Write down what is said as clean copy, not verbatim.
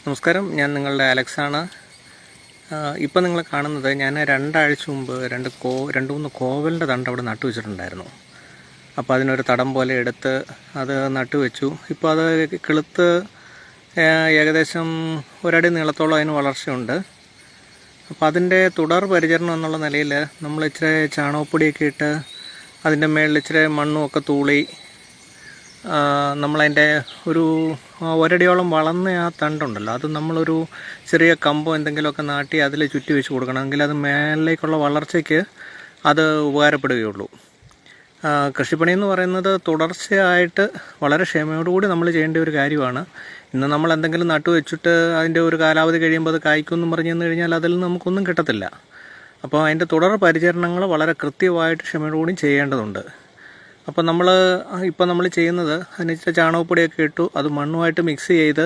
നമസ്കാരം, ഞാൻ നിങ്ങളുടെ അലക്സാണ്. ഇപ്പം നിങ്ങൾ കാണുന്നത് ഞാൻ 2 ആഴ്ച മുമ്പ് 2-3 കോവലിൻ്റെ തണ്ട് അവിടെ നട്ടു വെച്ചിട്ടുണ്ടായിരുന്നു. അപ്പോൾ അതിനൊരു തടം പോലെ എടുത്ത് അത് നട്ടു വെച്ചു. ഇപ്പോൾ അത് കിളുത്ത് ഏകദേശം 1 അടി നീളത്തോളം അതിന് വളർച്ചയുണ്ട്. അപ്പോൾ അതിൻ്റെ തുടർ പരിചരണം എന്നുള്ള നിലയിൽ നമ്മൾ ഇച്ചിരി ചാണകപ്പൊടിയൊക്കെ ഇട്ട് അതിൻ്റെ മേളിൽ ഇച്ചിരി മണ്ണും ഒക്കെ തൂളി നമ്മളതിൻ്റെ ഒരു 1 അടിയോളം വളർന്ന ആ തണ്ടുണ്ടല്ലോ, അത് നമ്മളൊരു ചെറിയ കമ്പോ എന്തെങ്കിലുമൊക്കെ നാട്ടി അതിൽ ചുറ്റി വെച്ച് കൊടുക്കണമെങ്കിൽ അത് മേളിലേക്കുള്ള വളർച്ചയ്ക്ക് അത് ഉപകാരപ്പെടുകയുള്ളൂ. കൃഷിപ്പണി എന്ന് പറയുന്നത് തുടർച്ചയായിട്ട് വളരെ ക്ഷമയോടുകൂടി നമ്മൾ ചെയ്യേണ്ട ഒരു കാര്യമാണ്. ഇന്ന് നമ്മൾ എന്തെങ്കിലും നട്ടു വെച്ചിട്ട് അതിൻ്റെ ഒരു കാലാവധി കഴിയുമ്പോൾ അത് കായ്ക്കുമെന്നും പറഞ്ഞു തന്നു കഴിഞ്ഞാൽ അതിൽ നമുക്കൊന്നും കിട്ടത്തില്ല. അപ്പോൾ അതിൻ്റെ തുടർ പരിചരണങ്ങൾ വളരെ കൃത്യമായിട്ട് ക്ഷമയോടുകൂടി ചെയ്യേണ്ടതുണ്ട്. അപ്പോൾ നമ്മൾ ചെയ്യുന്നത് അതിന് ചാണകപ്പൊടിയൊക്കെ ഇട്ടു, അത് മണ്ണുമായിട്ട് മിക്സ് ചെയ്ത്